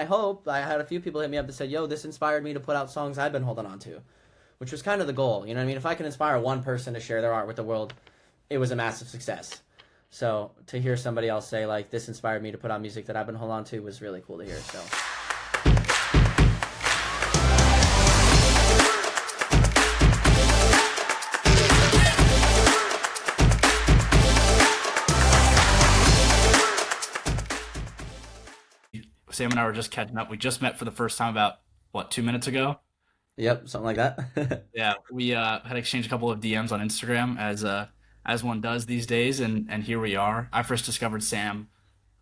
and I had a few people hit me up that said, "Yo, this inspired me to put out songs I've been holding on to," which was kind of the goal. You know what I mean? If I can inspire one person to share their art with the world, it was a massive success. So to hear somebody else say like this inspired me to put out music that I've been holding on to was really cool to hear. So Sam and I were just catching up. We just met for the first time about what 2 minutes ago. yep, something like that. Yeah, we had exchanged a couple of DMs on Instagram as one does these days, and here we are. I first discovered Sam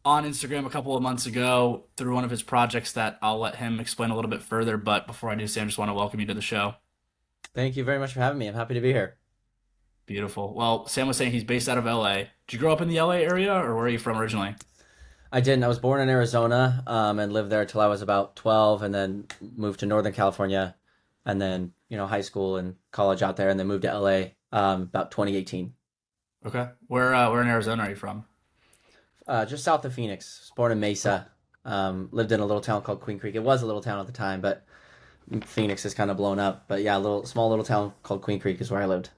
on Instagram a couple of months ago through one of his projects that I'll let him explain a little bit further. But before I do, Sam, just want to welcome you to the show. Thank you very much for having me. I'm happy to be here. Beautiful. Well, Sam was saying he's based out of LA. Did you grow up in the LA area, or where are you from originally? I didn't. I was born in Arizona, and lived there till I was about 12, and then moved to Northern California, and then high school and college out there, and then moved to LA about 2018. Okay. Where in Arizona are you from? Just south of Phoenix. Was born in Mesa. Lived in a little town called Queen Creek. It was a little town at the time, but Phoenix is kind of blown up. But yeah, a little small little town called Queen Creek is where I lived.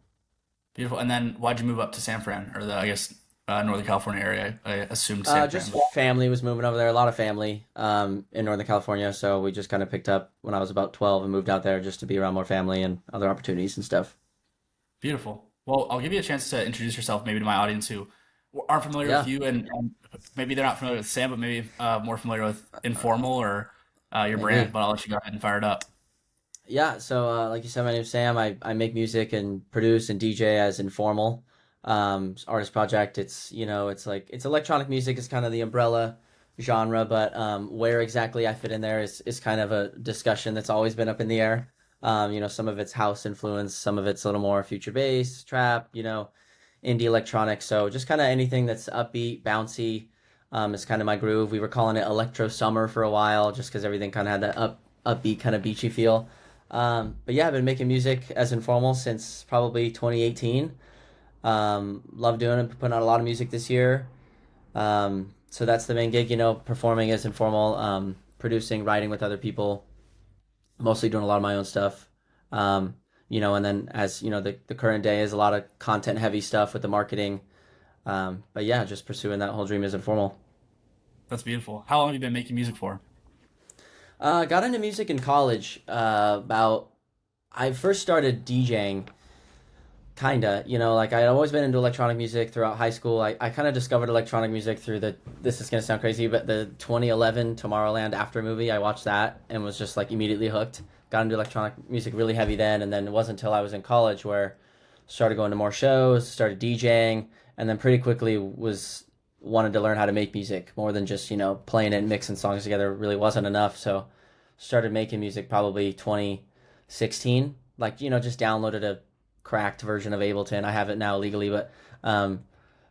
Beautiful. And then why'd you move up to San Fran, or I guess Northern California area? I assumed San Fran. Just family was moving over there. A lot of family in Northern California, so we just kind of picked up when I was about 12 and moved out there just to be around more family and other opportunities and stuff. Beautiful. Well, I'll give you a chance to introduce yourself maybe to my audience who aren't familiar with Yeah. you, and maybe they're not familiar with Sam, but maybe more familiar with Informal or your brand. Maybe. But I'll let you go ahead and fire it up. Yeah, so like you said, my name's Sam. I make music and produce and DJ as Informal. Artist project. It's electronic music is kind of the umbrella genre, but where exactly I fit in there is kind of a discussion that's always been up in the air. Some of it's house influence, some of it's a little more future bass, trap, indie electronic. So just kind of anything that's upbeat, bouncy, is kind of my groove. We were calling it electro summer for a while, just because everything kind of had that upbeat kind of beachy feel. But yeah, I've been making music as Informal since probably 2018. Love doing it, putting out a lot of music this year. So that's the main gig, performing as Informal, producing, writing with other people, mostly doing a lot of my own stuff. And then as the current day is a lot of content heavy stuff with the marketing. But yeah, just pursuing that whole dream as Informal. That's beautiful. How long have you been making music for? Got into music in college. I first started DJing. Kinda, like I'd always been into electronic music throughout high school. I kind of discovered electronic music through this is gonna sound crazy, but the 2011 Tomorrowland After movie, I watched that and was just like immediately hooked. Got into electronic music really heavy then, and then it wasn't until I was in college where started going to more shows, started DJing, and then pretty quickly was wanted to learn how to make music more than just, playing it and mixing songs together really wasn't enough. So started making music probably 2016, like, just downloaded a cracked version of Ableton. I have it now legally, but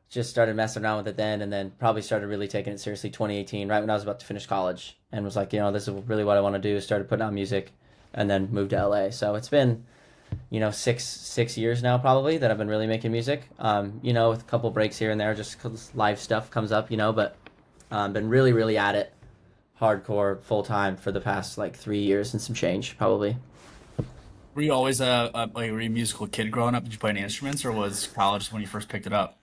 just started messing around with it then, and then probably started really taking it seriously 2018, right when I was about to finish college, and was like, this is really what I want to do. Started putting out music, and then moved to LA. So it's been, six years now probably that I've been really making music. With a couple breaks here and there, just 'cause live stuff comes up, but been really, really at it, hardcore, full time for the past like 3 years and some change probably. Were you always were you a musical kid growing up? Did you play any instruments, or was college when you first picked it up?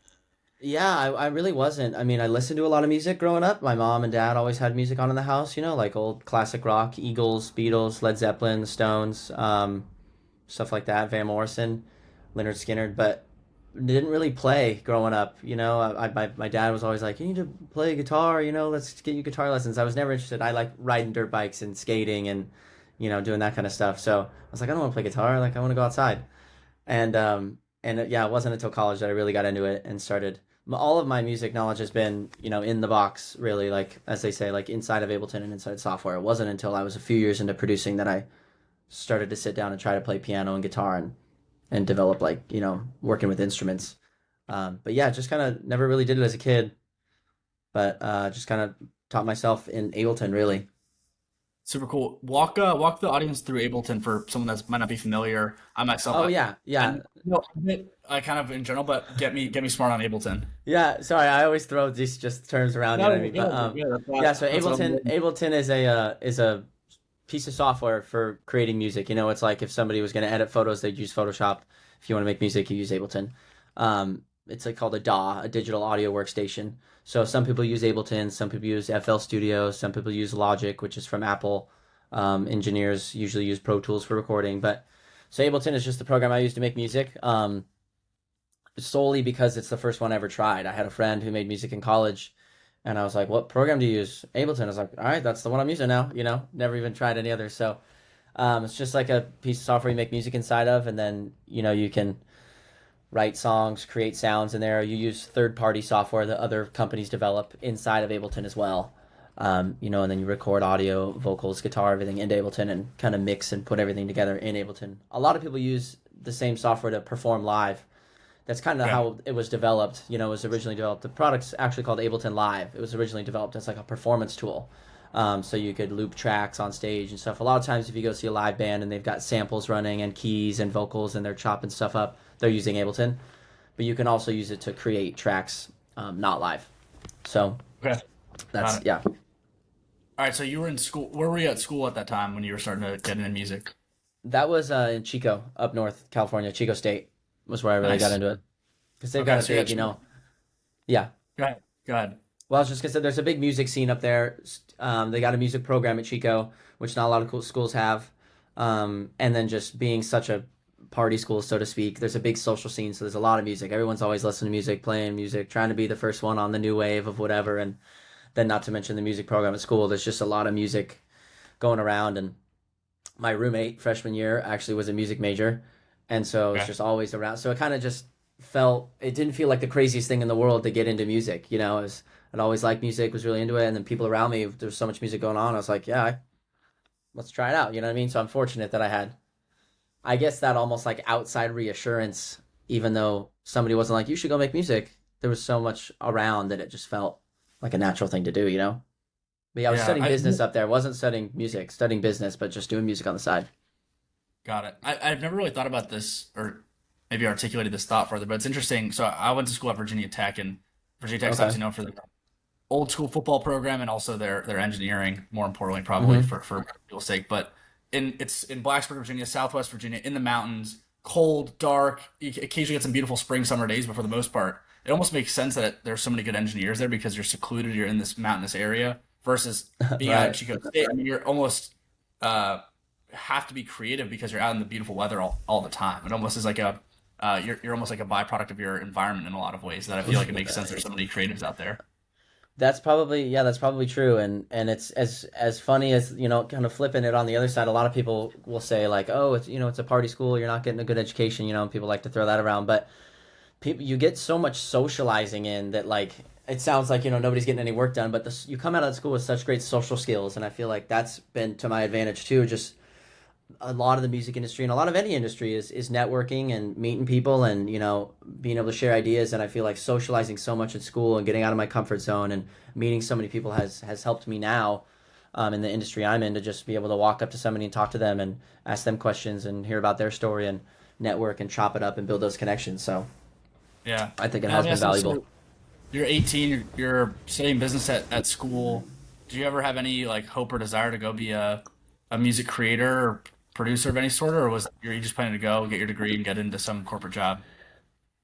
Yeah, I really wasn't. I mean, I listened to a lot of music growing up. My mom and dad always had music on in the house, like old classic rock, Eagles, Beatles, Led Zeppelin, the Stones, stuff like that, Van Morrison, Leonard Skinner, but didn't really play growing up. My dad was always like, you need to play guitar, let's get you guitar lessons. I was never interested. I like riding dirt bikes and skating and, doing that kind of stuff. So I was like, I don't want to play guitar. Like, I want to go outside. Yeah, it wasn't until college that I really got into it and started. All of my music knowledge has been, in the box, really, like, as they say, like inside of Ableton and inside software. It wasn't until I was a few years into producing that I started to sit down and try to play piano and guitar and develop, like, working with instruments. But yeah, just kind of never really did it as a kid, but just kind of taught myself in Ableton, really. Super cool. Walk the audience through Ableton for someone that might not be familiar. I myself, Oh yeah, I yeah, know a bit, kind of in general, but get me smart on Ableton. yeah. Sorry, I always throw these just terms around. You know No, what I you're mean? But good. You're good. yeah. So That's what I'm Ableton doing. Ableton is a piece of software for creating music. You know, it's like if somebody was going to edit photos, they'd use Photoshop. If you want to make music, you use Ableton. It's like called a DAW, a digital audio workstation. So some people use Ableton, some people use FL Studio, some people use Logic, which is from Apple. Engineers usually use Pro Tools for recording, but so Ableton is just the program I use to make music. Solely because it's the first one I ever tried. I had a friend who made music in college, and I was like, "What program do you use?" Ableton. I was like, "All right, that's the one I'm using now." You know, never even tried any others. So it's just like a piece of software you make music inside of, and then you can write songs, create sounds in there. You use third-party software that other companies develop inside of Ableton as well. And then you record audio, vocals, guitar, everything into Ableton, and kind of mix and put everything together in Ableton. A lot of people use the same software to perform live. That's kind of Okay. how it was developed. It was originally developed. The product's actually called Ableton Live. It was originally developed as like a performance tool. So you could loop tracks on stage and stuff. A lot of times, if you go see a live band and they've got samples running and keys and vocals and they're chopping stuff up, they're using Ableton. But you can also use it to create tracks not live. So Okay. that's, Got it. yeah. All right. So you were in school. Where were you at school at that time when you were starting to get into music? That was in Chico, up north, California. Chico State was where I really got Nice. into it. Because they've got Okay. a So you big, got two. yeah. Go ahead. Go ahead. Well, I was just gonna say there's a big music scene up there. They got a music program at Chico, which not a lot of cool schools have. And then just being such a party school, so to speak, there's a big social scene. So there's a lot of music. Everyone's always listening to music, playing music, trying to be the first one on the new wave of whatever. And then not to mention the music program at school. There's just a lot of music going around. And my roommate freshman year actually was a music major, and so it's Okay. just always around. So it kind of just felt it didn't feel like the craziest thing in the world to get into music. I'd always liked music, was really into it, and then people around me, there was so much music going on. I was like, yeah, let's try it out. You know what I mean? So I'm fortunate that I had, I guess, that almost like outside reassurance, even though somebody wasn't like, you should go make music. There was so much around that it just felt like a natural thing to do. But yeah, I was Yeah. studying business up there. I wasn't studying music, studying business, but just doing music on the side. Got it. I've never really thought about this or maybe articulated this thought further, but it's interesting. So I went to school at Virginia Tech, and Virginia Tech's Okay. obviously known for the old school football program and also their engineering, more importantly, probably Hmm. for people's sake. But it's in Blacksburg, Virginia, Southwest Virginia, in the mountains, cold, dark. You occasionally get some beautiful spring, summer days, but for the most part, it almost makes sense that there's so many good engineers there because you're secluded, you're in this mountainous area versus being out at Right. Chico State. I mean, you're almost uh, have to be creative because you're out in the beautiful weather all the time. It almost is like a you're almost like a byproduct of your environment in a lot of ways. That I feel like it makes sense. There's so many creatives out there. That's probably true, and it's as funny as kind of flipping it on the other side. A lot of people will say like, oh, it's a party school, you're not getting a good education, and people like to throw that around, but people you get so much socializing in that like it sounds like nobody's getting any work done, but you come out of school with such great social skills, and I feel like that's been to my advantage too. Just a lot of the music industry and a lot of any industry is networking and meeting people and being able to share ideas, and I feel like socializing so much at school and getting out of my comfort zone and meeting so many people has helped me now in the industry I'm in to just be able to walk up to somebody and talk to them and ask them questions and hear about their story and network and chop it up and build those connections. So Yeah. I think it Now, let has me been ask you, valuable. so you're 18, you're studying business at school. Do you ever have any like hope or desire to go be a music creator or producer of any sort, or was you just planning to go get your degree and get into some corporate job?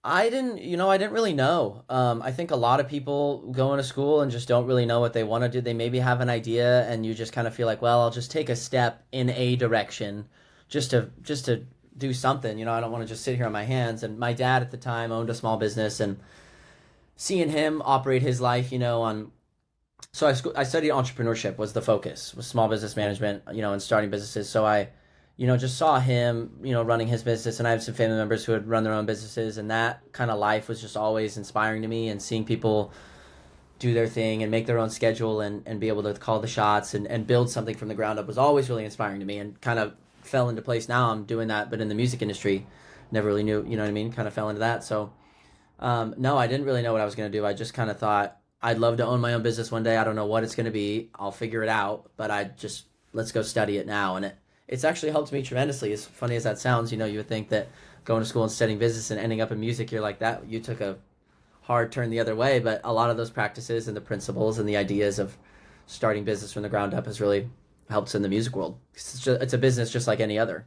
I didn't really know. I think a lot of people go into school and just don't really know what they want to do. They maybe have an idea, and you just kind of feel like, well, I'll just take a step in a direction, just to do something. I don't want to just sit here on my hands. And my dad at the time owned a small business, and seeing him operate his life, on so I studied entrepreneurship was the focus was small business management, and starting businesses. So I just saw him running his business, and I have some family members who had run their own businesses, and that kind of life was just always inspiring to me, and seeing people do their thing and make their own schedule and be able to call the shots and build something from the ground up was always really inspiring to me, and kind of fell into place. Now I'm doing that, but in the music industry, never really knew, what I mean, kind of fell into that. So no, I didn't really know what I was going to do. I just kind of thought I'd love to own my own business one day. I don't know what it's going to be. I'll figure it out. But I just let's go study it now. And it's actually helped me tremendously. As funny as that sounds, you would think that going to school and studying business and ending up in music, you're like that. You took a hard turn the other way, but a lot of those practices and the principles and the ideas of starting business from the ground up has really helped in the music world. It's a business just like any other.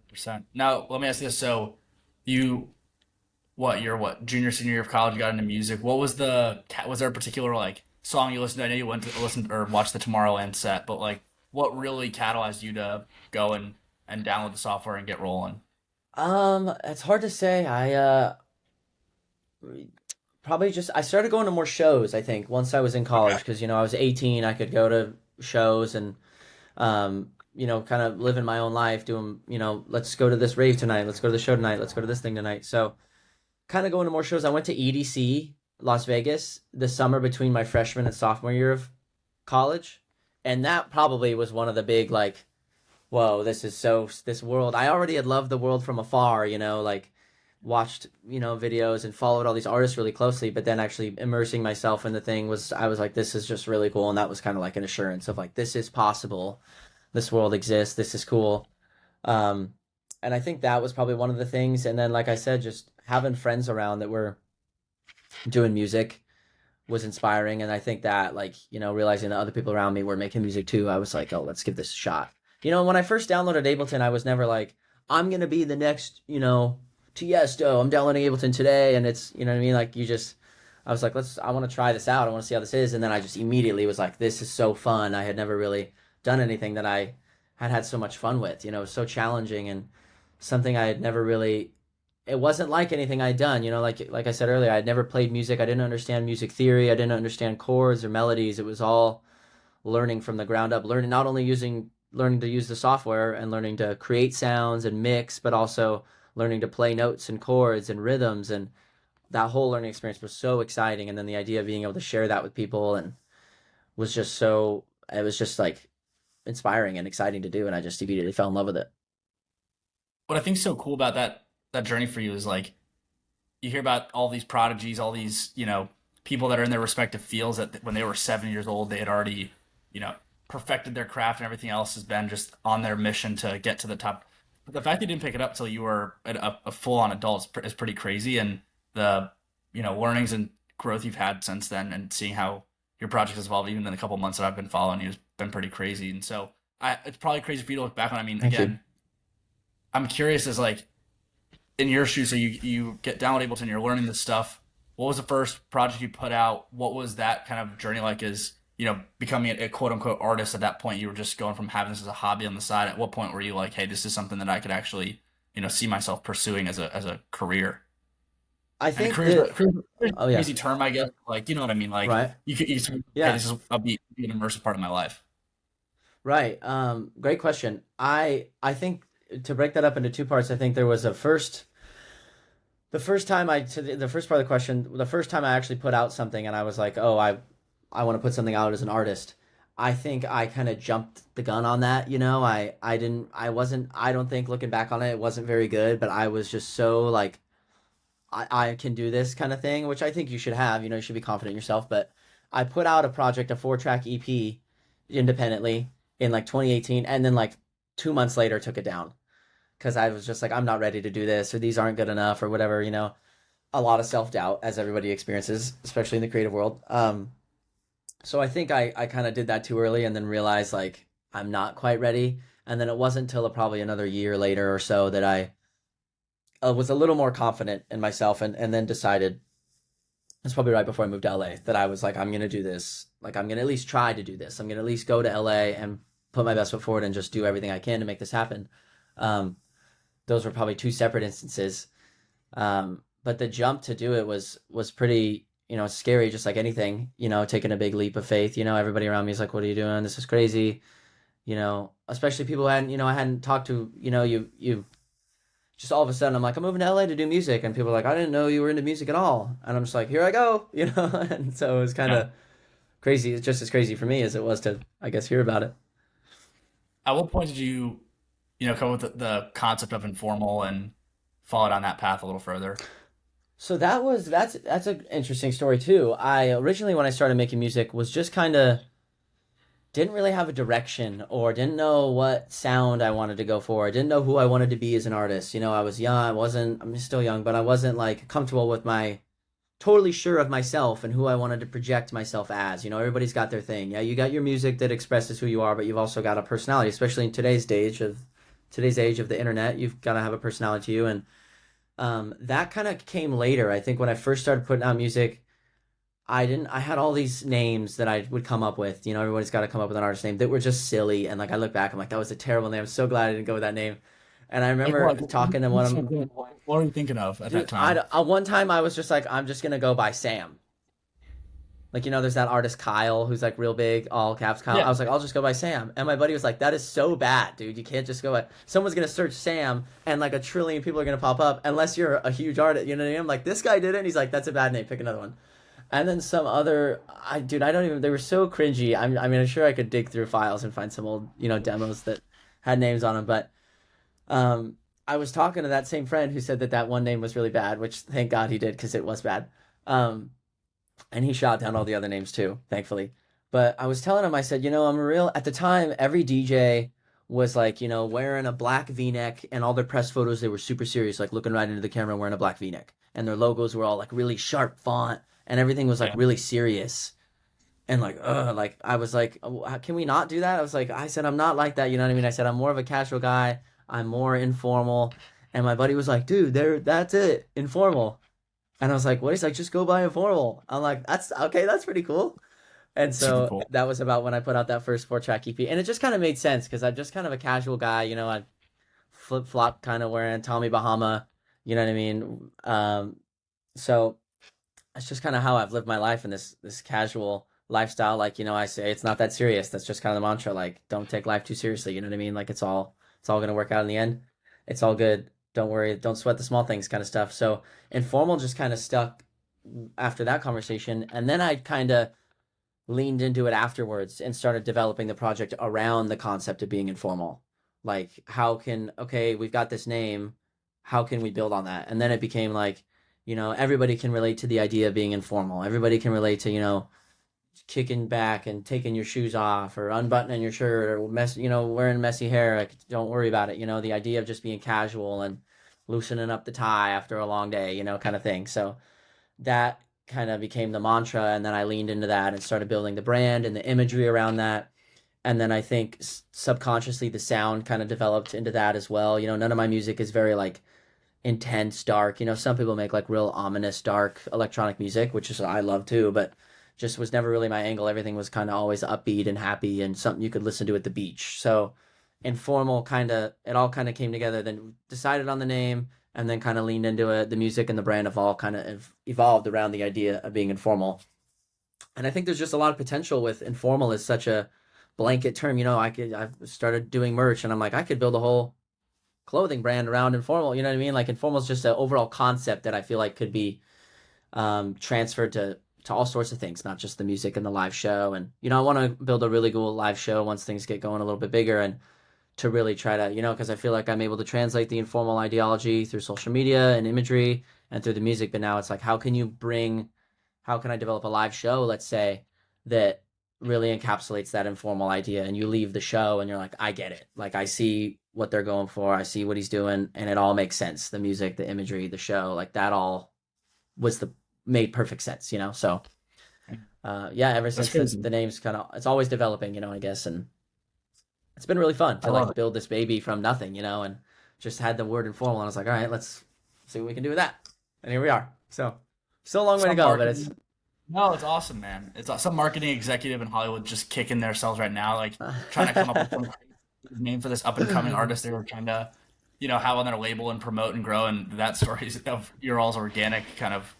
Percent. Now, let me ask you this. So, you, what, junior, senior year of college, you got into music. Was there a particular like song you listened to? I know you went to listen or watch the Tomorrowland set, but like, what really catalyzed you to go and download the software and get rolling? It's hard to say. Probably just I started going to more shows, I think, once I was in college Okay. because I was 18, I could go to shows and kind of living my own life, doing, let's go to this rave tonight, let's go to the show tonight, let's go to this thing tonight. So, kind of going to more shows. I went to EDC Las Vegas the summer between my freshman and sophomore year of college, and that probably was one of the big like, whoa, this world. I already had loved the world from afar, like watched, videos and followed all these artists really closely, but then actually immersing myself in the thing I was like, this is just really cool. And that was kind of like an assurance of like, this is possible. This world exists. This is cool. Um, and I think that was probably one of the things. And then, like I said, just having friends around that were doing music was inspiring. And I think that, like, realizing that other people around me were making music too, I was like, oh, let's give this a shot. When I first downloaded Ableton, I was never like, I'm going to be the next, Tiesto. I'm downloading Ableton today. And it's, you know what I mean? Like, I was like, I want to try this out. I want to see how this is. And then I just immediately was like, this is so fun. I had never really done anything that I had so much fun with. It was so challenging and something I had never really. It wasn't like anything I'd done. Like I said earlier, I had never played music. I didn't understand music theory. I didn't understand chords or melodies. It was all learning from the ground up. Learning not only learning to use the software and learning to create sounds and mix, but also learning to play notes and chords and rhythms. And that whole learning experience was so exciting. And then the idea of being able to share that with people and was just so. It was just like inspiring and exciting to do, and I just immediately fell in love with it. What I think is so cool about that journey for you is like you hear about all these prodigies, all these, people that are in their respective fields that when they were 7 years old, they had already, you know, perfected their craft and everything else has been just on their mission to get to the top. But the fact you didn't pick it up till you were a full-on adult is pretty crazy. And the, learnings and growth you've had since then and seeing how your project has evolved, even in the couple months that I've been following you, has been pretty crazy. And so it's probably crazy for you to look back on. I mean, Thank you. again, I'm curious as like, in your shoes, so you get down with Ableton, you're learning this stuff. What was the first project you put out? What was that kind of journey like? As becoming a quote unquote artist at that point, you were just going from having this as a hobby on the side. At what point were you like, hey, this is something that I could actually see myself pursuing as a career? I And think career that. is a Oh yeah. crazy term, I guess. Like, you know what I mean? Like, Right. you say, hey, Yeah. this is be an immersive part of my life. Right. Great question. I think to break that up into two parts, I think there was the first time to the first part of the question, the first time I actually put out something and I was like, oh, I want to put something out as an artist. I think I kind of jumped the gun on that. I didn't. I wasn't. I don't think looking back on it, it wasn't very good. But I was just so like, I can do this kind of thing, which I think you should have. You should be confident in yourself. But I put out a project, a 4-track EP, independently in like 2018, and then like 2 months later took it down because I was just like, I'm not ready to do this, or these aren't good enough, or whatever. A lot of self doubt as everybody experiences, especially in the creative world. So I think I kind of did that too early, and then realized like I'm not quite ready. And then it wasn't until probably another year later or so that I was a little more confident in myself, and then decided it's probably right before I moved to LA that I was like, I'm gonna do this. Like I'm gonna at least try to do this. I'm gonna at least go to LA and put my best foot forward and just do everything I can to make this happen. Um, those were probably two separate instances. But the jump to do it was pretty, scary, just like anything. Taking a big leap of faith. Everybody around me is like, "What are you doing? This is crazy." Especially people who I hadn't talked to. You just all of a sudden I'm like, I'm moving to LA to do music, and people are like, I didn't know you were into music at all, and I'm just like, here I go, and so it was kind Yeah. of crazy. It's just as crazy for me as it was to, I guess, hear about it. At what point did you, come with the concept of informal and follow down that path a little further? So that's an interesting story too. I originally, when I started making music, was just kind of didn't really have a direction or didn't know what sound I wanted to go for. I didn't know who I wanted to be as an artist. You know, I was young. I'm still young, but I wasn't like comfortable with my totally sure of myself and who I wanted to project myself as. You know, everybody's got their thing. Yeah, you got your music that expresses who you are, but you've also got a personality, especially in today's age of the internet. You've got to have a personality to you, and that kind of came later. I think when I first started putting out music, I didn't. I had all these names that I would come up with. You know, everybody's got to come up with an artist name that were just silly, and like I look back, I'm like, that was a terrible name. I'm so glad I didn't go with that name. And I Like remember what? talking to one of them, What were you thinking of at that dude. time? One time I was just like, I'm just gonna go by Sam. Like, you know, there's that artist Kyle who's like real big, all caps Kyle. I Yeah. was like, I'll just go by Sam. And my buddy was like, that is so bad, dude. You can't just go by. Someone's gonna search Sam, and like a trillion people are gonna pop up unless you're a huge artist. You know what I mean? I'm like, this guy did it. And he's like, that's a bad name. Pick another one. And then some other, dude, I don't even. They were so cringy. I mean, I'm sure I could dig through files and find some old, you know, demos that had names on them. But I was talking to that same friend who said that that one name was really bad, which thank God he did because it was bad. Um, and he shot down all the other names too, thankfully. But I was telling him, I said, you know, I'm a real. At the time, every DJ was like, you know, wearing a black V-neck, and all their press photos they were super serious, like looking right into the camera, wearing a black V-neck, and their logos were all like really sharp font, and everything was like Yeah. really serious. And like I was like, "Oh, can we not do that? I was like, I said I'm not like that, you know what I mean? I said I'm more of a casual guy. I'm more informal. And my buddy was like, dude, that's it, informal. And I was like, what? He's like, just go by informal. I'm like, that's okay, that's pretty cool. And Super so cool. that was about when I put out that first 4 track EP. And it just kind of made sense because I'm just kind of a casual guy, you know, I flip flop kind of wearing Tommy Bahama, you know what I mean? So that's just kind of how I've lived my life in this casual lifestyle. Like, you know, I say it's not that serious. That's just kind of the mantra. Like, don't take life too seriously. You know what I mean? Like, it's all gonna work out in the end. It's all good. Don't worry. Don't sweat the small things, kind of stuff. So informal just kind of stuck after that conversation, and then I kind of leaned into it afterwards and started developing the project around the concept of being informal. Like, how can, okay, we've got this name, how can we build on that? And then it became like, you know, everybody can relate to the idea of being informal. Everybody can relate to, you know, kicking back and taking your shoes off or unbuttoning your shirt or you know, wearing messy hair. Like, don't worry about it. You know, the idea of just being casual and loosening up the tie after a long day, you know, kind of thing. So that kind of became the mantra, and then I leaned into that and started building the brand and the imagery around that. And then I think subconsciously the sound kind of developed into that as well. You know, none of my music is very like intense, dark. You know, some people make like real ominous, dark electronic music, which is I love too, but just was never really my angle. Everything was kind of always upbeat and happy and something you could listen to at the beach. So informal kind of it all kind of came together. Then decided on the name, and then kind of leaned into it. The music and the brand have all kind of evolved around the idea of being informal. And I think there's just a lot of potential with informal as such a blanket term. You know, I've started doing merch, and I'm like, I could build a whole clothing brand around informal. You know what I mean? Like informal is just an overall concept that I feel like could be transferred to all sorts of things, not just the music and the live show. And you know, I want to build a really cool live show once things get going a little bit bigger, and to really try to, you know, because I feel like I'm able to translate the informal ideology through social media and imagery and through the music. But now it's like, how can I develop a live show, let's say, that really encapsulates that informal idea, and you leave the show and you're like, I get it. Like, I see what they're going for. I see what he's doing, and it all makes sense. The music, the imagery, the show, like that all was the made perfect sense, you know? So, yeah, ever That's since crazy. the name's kind of, it's always developing, you know, I guess. And it's been really fun I to love like it. build this baby from nothing, you know, and just had the word informal. And I was like, all right, let's see what we can do with that. And here we are. So still a long way to Some go, but it's marketing. No, it's awesome, man. Some marketing executive in Hollywood just kicking themselves right now, like trying to come up with some crazy name for this up and coming artist they were trying to, have on their label and promote and grow. And that story of your all's organic kind of,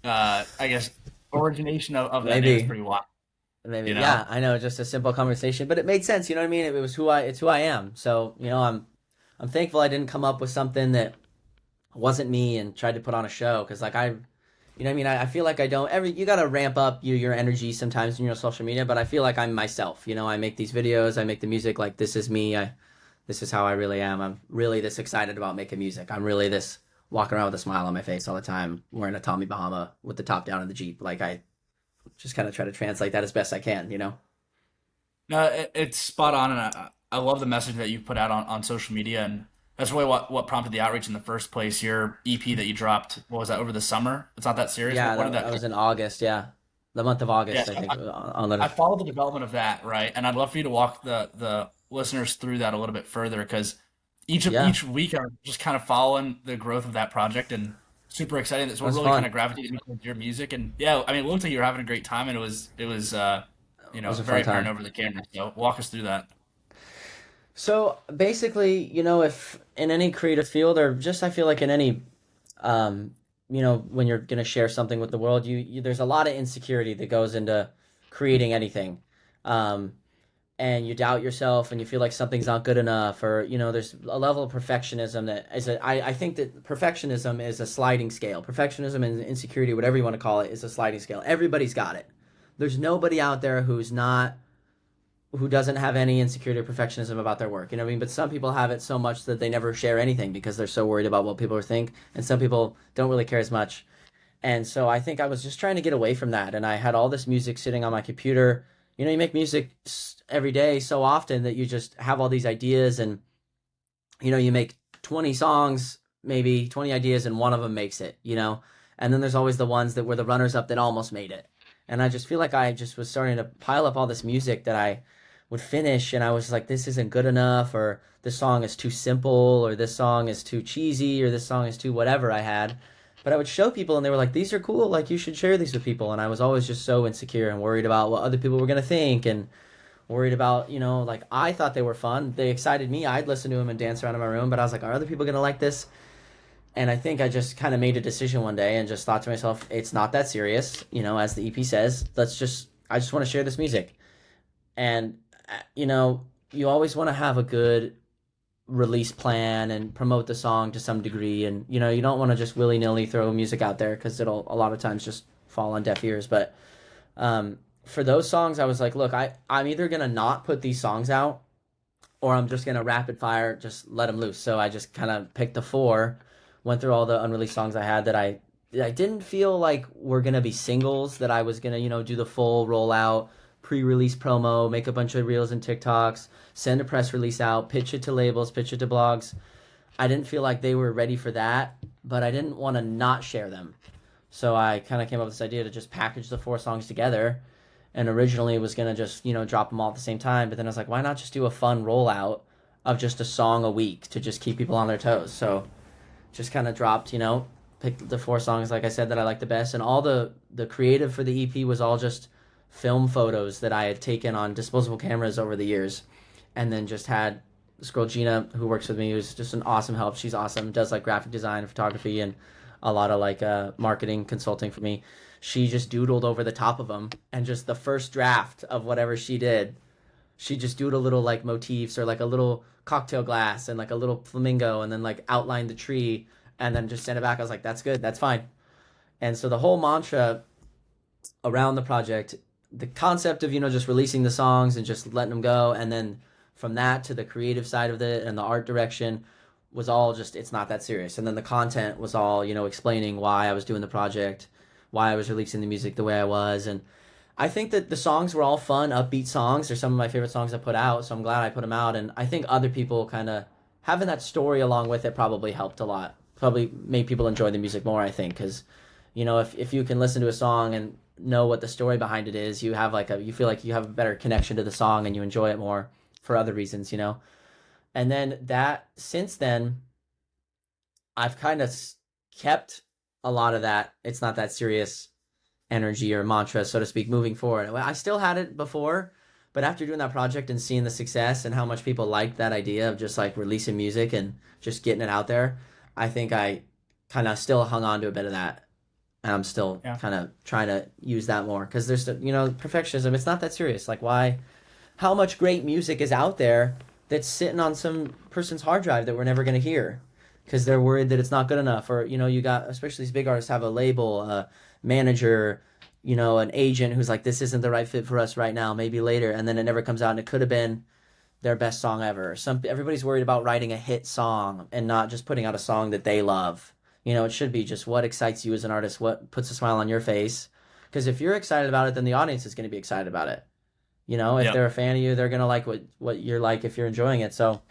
I guess, origination of that name is maybe, pretty wild. maybe, You know, yeah, I know, just a simple conversation, but it made sense. You know what I mean? It was it's who I am. So, you know, I'm thankful I didn't come up with something that wasn't me and tried to put on a show. Cause like you know what I mean? I feel like I don't you got to ramp up your energy sometimes in your social media, but I feel like I'm myself. You know, I make these videos, I make the music, like this is me. This is how I really am. I'm really this excited about making music. I'm really this walking around with a smile on my face all the time, wearing a Tommy Bahama with the top down in the Jeep. Like I just kind of try to translate that as best I can, you know? No, it's spot on, and I love the message that you put out on social media, and that's really what prompted the outreach in the first place. Your EP that you dropped, what was that, over the summer? It's not that serious. Yeah, When did that that come? was in August. Yeah, the month of Yeah, August, I so think. On I Letter. followed the development of that, right? And I'd love for you to walk the listeners through that a little bit further because Yeah, each week I'm just kind of following the growth of that project and super excited. That's it what was really kind fun. of gravitated me towards your music. And yeah, I mean, it looked like you were having a great time, and it was It was a very fun apparent time. over the camera. So walk us through that. So basically, if in any creative field or just I feel like in any um, when you're gonna share something with the world, there's a lot of insecurity that goes into creating anything. Um, and you doubt yourself and you feel like something's not good enough or there's a level of perfectionism that I think that perfectionism is a sliding scale. Perfectionism and insecurity, whatever you want to call it, is a sliding scale. Everybody's got it. There's nobody out there who doesn't have any insecurity or perfectionism about their work. You know what I mean? But some people have it so much that they never share anything because they're so worried about what people think, and some people don't really care as much. And so I think I was just trying to get away from that. And I had all this music sitting on my computer. You make music every day so often that you just have all these ideas, and you make 20 songs, maybe 20 ideas, and one of them makes it. And then there's always the ones that were the runners up that almost made it. And I just feel like I just was starting to pile up all this music that I would finish, and I was like, this isn't good enough, or this song is too simple, or this song is too cheesy, or this song is too whatever I had. But I would show people, and they were like, these are cool, like you should share these with people. And I was always just so insecure and worried about what other people were going to think, and worried about, like I thought they were fun. They excited me. I'd listen to them and dance around in my room, but I was like, are other people going to like this? And I think I just kind of made a decision one day and just thought to myself, it's not that serious, as the EP says. I just want to share this music. And, you always want to have a good release plan and promote the song to some degree. And, you don't want to just willy nilly throw music out there because it'll a lot of times just fall on deaf ears. But for those songs, I was like, look, I'm either going to not put these songs out or I'm just going to rapid fire, just let them loose. So I just kind of picked the four, went through all the unreleased songs I had that I didn't feel like were going to be singles, that I was going to, do the full rollout, pre-release promo, make a bunch of reels and TikToks, send a press release out, pitch it to labels, pitch it to blogs. I didn't feel like they were ready for that, but I didn't want to not share them. So I kind of came up with this idea to just package the four songs together, and originally was gonna just drop them all at the same time. But then I was like, why not just do a fun rollout of just a song a week to just keep people on their toes? So just kind of dropped, picked the four songs like I said that I liked the best, and all the creative for the EP was all just film photos that I had taken on disposable cameras over the years, and then just had this girl Gina who works with me, who's just an awesome help. She's awesome, does like graphic design and photography and a lot of like marketing consulting for me. She just doodled over the top of them, and just the first draft of whatever she did, she just doodled little like motifs or like a little cocktail glass and like a little flamingo, and then like outlined the tree, and then just sent it back. I was like, that's good, that's fine. And so the whole mantra around the project, the concept of just releasing the songs and just letting them go, and then from that to the creative side of it and the art direction was all just, it's not that serious. And then the content was all explaining why I was doing the project, why I was releasing the music the way I was. And I think that the songs were all fun, upbeat songs. They're some of my favorite songs I put out, so I'm glad I put them out. And I think other people kind of having that story along with it probably helped a lot. Probably made people enjoy the music more, I think, because if you can listen to a song and know what the story behind it is, you feel like you have a better connection to the song and you enjoy it more for other reasons. And then that since then, I've kind of kept a lot of that. It's not that serious energy or mantra, so to speak, moving forward. I still had it before, but after doing that project and seeing the success and how much people liked that idea of just like releasing music and just getting it out there, I think I kind of still hung on to a bit of that. And I'm still Yeah. kind of trying to use that more because there's, perfectionism. It's not that serious. Like, why? How much great music is out there that's sitting on some person's hard drive that we're never going to hear because they're worried that it's not good enough? Or, you got, especially these big artists have a label, a manager, an agent who's like, this isn't the right fit for us right now, maybe later. And then it never comes out and it could have been their best song ever. Everybody's worried about writing a hit song and not just putting out a song that they love. It should be just what excites you as an artist, what puts a smile on your face. Because if you're excited about it, then the audience is going to be excited about it. If Yep. they're a fan of you, they're gonna like what you're like if you're enjoying it. So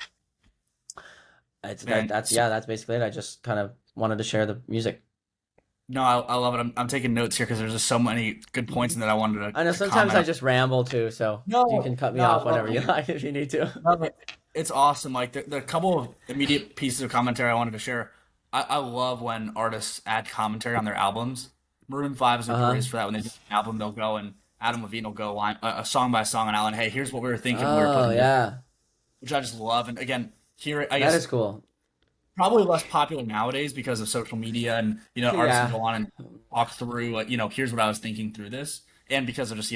it's that Man, that's yeah, that's basically it. I just kind of wanted to share the music. no, I love it. I'm taking notes here because there's just so many good points in that I wanted I know to sometimes comment I on. just ramble too, so you can No, cut me no, off I love whenever it, you man. like if you need to. No, it's awesome. Like the couple of immediate pieces of commentary I wanted to share. I love when artists add commentary on their albums. Maroon 5 is Uh-huh. notorious for that. When they do an album, they'll go and Adam Levine will go line a song by song on Alan. Hey, here's what we were thinking when we were Oh putting this, yeah, which I just love. And again, here I that guess is cool. probably less popular nowadays because of social media and artists can Yeah, go on and talk through here's what I was thinking through this, and because of just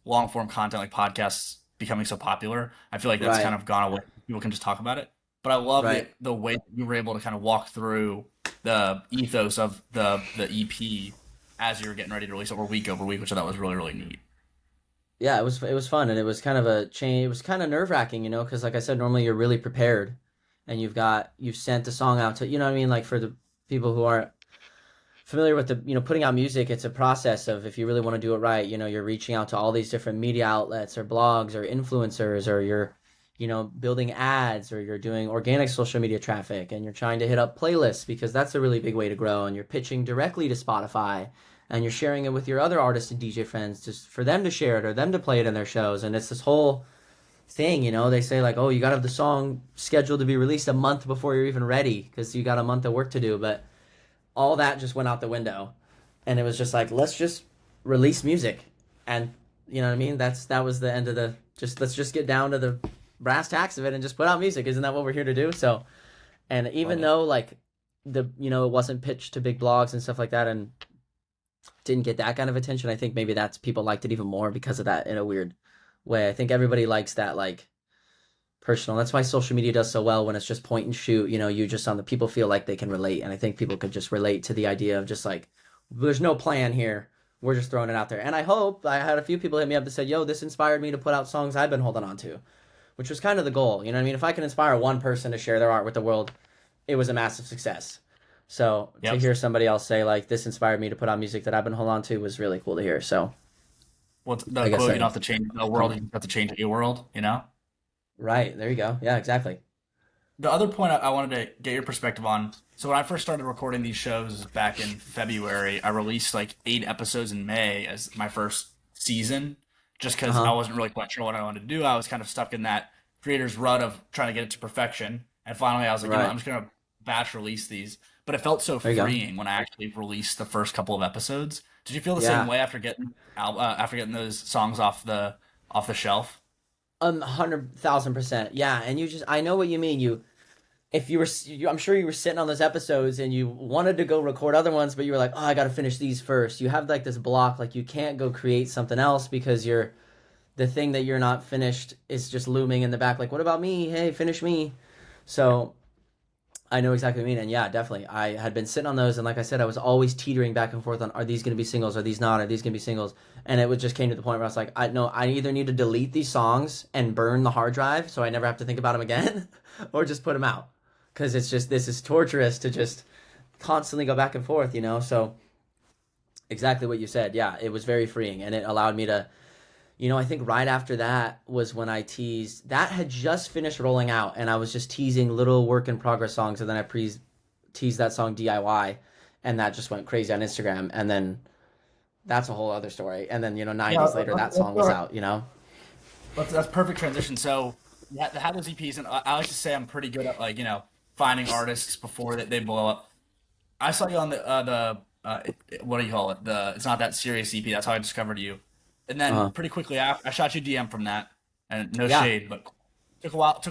long form content like podcasts becoming so popular, I feel like that's kind right, of gone away. People can just talk about it, but I love right. the way that you were able to kind of walk through the ethos of the EP as you were getting ready to release over week, which I thought was really really neat. Yeah, it was fun, and it was kind of a change. It was kind of nerve-wracking, because like I said, normally you're really prepared, and you've sent the song out to, what I mean, like for the people who aren't familiar with the, putting out music, it's a process of, if you really want to do it right, you're reaching out to all these different media outlets or blogs or influencers, or you're, building ads, or you're doing organic social media traffic, and you're trying to hit up playlists because that's a really big way to grow, and you're pitching directly to Spotify, and you're sharing it with your other artists and DJ friends just for them to share it or them to play it in their shows. And it's this whole thing, they say like, oh, you got to have the song scheduled to be released a month before you're even ready because you got a month of work to do. But all that just went out the window, and it was just like, let's just release music. And you know what I mean, that was the end of the, just let's just get down to the brass tacks of it and just put out music. Isn't that what we're here to do? So, and Love even it. though like it wasn't pitched to big blogs and stuff like that, and didn't get that kind of attention, I think maybe that's, people liked it even more because of that, in a weird way. I think everybody likes that, like, personal. That's why social media does so well when it's just point and shoot. You just on the, people feel like they can relate, and I think people could just relate to the idea of just like, there's no plan here. We're just throwing it out there. And I had a few people hit me up that said, "Yo, this inspired me to put out songs I've been holding on to," which was kind of the goal. You know what I mean? If I can inspire one person to share their art with the world, it was a massive success. So to Yep. hear somebody else say like, this inspired me to put out music that I've been holding on to, was really cool to hear. So Well, the I guess quote, you I, don't have to change the world, you have to change your world, you know? right, there you go. Yeah, exactly. The other point I wanted to get your perspective on. So when I first started recording these shows back in February, I released like 8 episodes in May as my first season, just Uh because I huh. wasn't really quite sure what I wanted to do. I was kind of stuck in that creator's rut of trying to get it to perfection. And finally, I was like, I'm Right. just gonna batch release these. But it felt so There you go. freeing when I actually released the first couple of episodes. Did you feel the same Yeah. way after getting those songs off the shelf? 100,000%. Yeah, and I know what you mean. If you were, I'm sure you were sitting on those episodes and you wanted to go record other ones, but you were like, oh, I got to finish these first. You have like this block, like you can't go create something else because the thing that you're not finished is just looming in the back. Like, what about me? Hey, finish me. So I know exactly what you mean. And yeah, definitely. I had been sitting on those. And like I said, I was always teetering back and forth on, are these going to be singles? Are these not? Are these going to be singles? And it was just came to the point where I was like, I know I either need to delete these songs and burn the hard drive so I never have to think about them again, or just put them out. Because it's just, this is torturous to just constantly go back and forth, So exactly what you said. Yeah, it was very freeing. And it allowed me to, I think right after that was when I teased, that had just finished rolling out, and I was just teasing little work in progress songs, and then teased that song DIY, and that just went crazy on Instagram, and then that's a whole other story. And then, 9 days later, that song was out. That's perfect transition. So have those EPs, and I like to say I'm pretty good at finding artists before they blow up. I saw you on what do you call it? The It's Not That Serious EP. That's how I discovered you. And then Uh, pretty quickly after, I shot you DM from that, and no yeah. shade, but took a while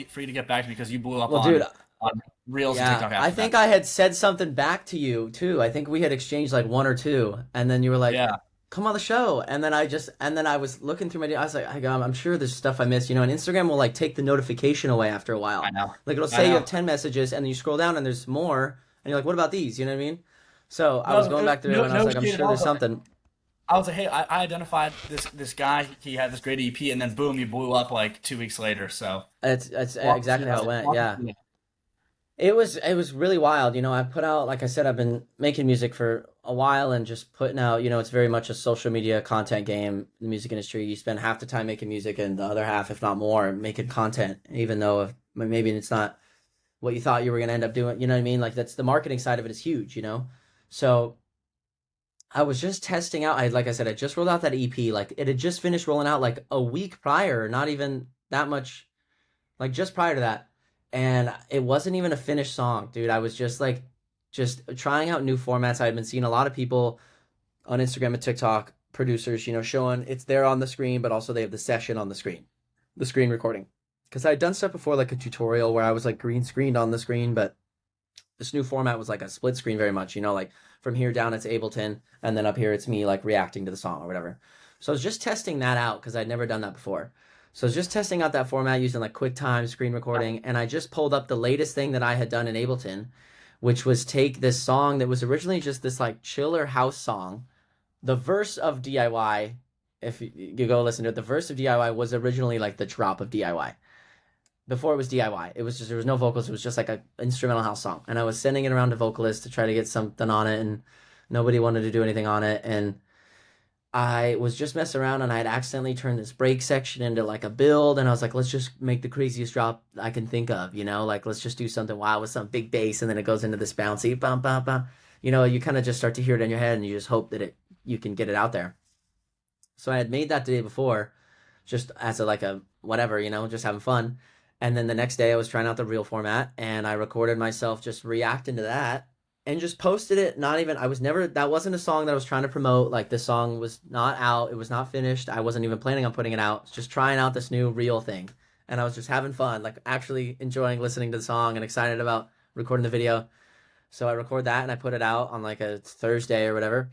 for you to get back to me because you blew up Well, dude, on Reels and yeah, TikTok I after think that. I had said something back to you too. I think we had exchanged like one or two, and then you were like, Yeah, "Come on the show." And then I was looking through I was like, I'm sure there's stuff I missed, and Instagram will like take the notification away after a I while. know, Like it'll I say you have know. 10 messages, and then you scroll down and there's more, and you're like, "What about these?" You know what I mean? So I was No, going back through, and I was no like, "I'm shade at sure all. there's something." I was like, hey, I identified this guy. He had this great EP, and then boom, he blew up like 2 weeks later. So It's walk us through exactly how it went. walk us Yeah. through that. It was really wild. I put out, like I said, I've been making music for a while and just putting out, it's very much a social media content game in the music industry. You spend half the time making music and the other half, if not more, making content, even though maybe it's not what you thought you were going to end up doing. You know what I mean? Like that's the marketing side of it is huge. So I was just testing out. Like I said, I just rolled out that EP. Like it had just finished rolling out like a week prior, not even that much, like just prior to that. And it wasn't even a finished song, dude. I was just like, just trying out new formats. I had been seeing a lot of people on Instagram and TikTok, producers, showing it's there on the screen, but also they have the session on the screen recording. Because I had done stuff before, like a tutorial where I was like green screened on the screen, but this new format was like a split screen very much, like from here down it's Ableton, and then up here it's me like reacting to the song or whatever. So I was just testing that out because I'd never done that before. So I was just testing out that format using like QuickTime screen recording, and I just pulled up the latest thing that I had done in Ableton, which was take this song that was originally just this like chiller house song. The verse of DIY, if you go listen to it, the verse of DIY was originally like the drop of DIY before it was DIY. It was just there was no vocals. It was just like a instrumental house song, and I was sending it around to vocalists to try to get something on it, and nobody wanted to do anything on it. And I was just messing around, and I had accidentally turned this break section into like a build, and I was like, let's just make the craziest drop I can think of, like let's just do something wild with some big bass, and then it goes into this bouncy bum bum bum. You kind of just start to hear it in your head, and you just hope that you can get it out there. So I had made that the day before, just as like a whatever, just having fun. And then the next day I was trying out the real format, and I recorded myself just reacting to that and just posted it. Not even, I was never, that wasn't a song that I was trying to promote. Like the song was not out, it was not finished. I wasn't even planning on putting it out. Just trying out this new real thing. And I was just having fun, like actually enjoying listening to the song and excited about recording the video. So I record that and I put it out on like a Thursday or whatever.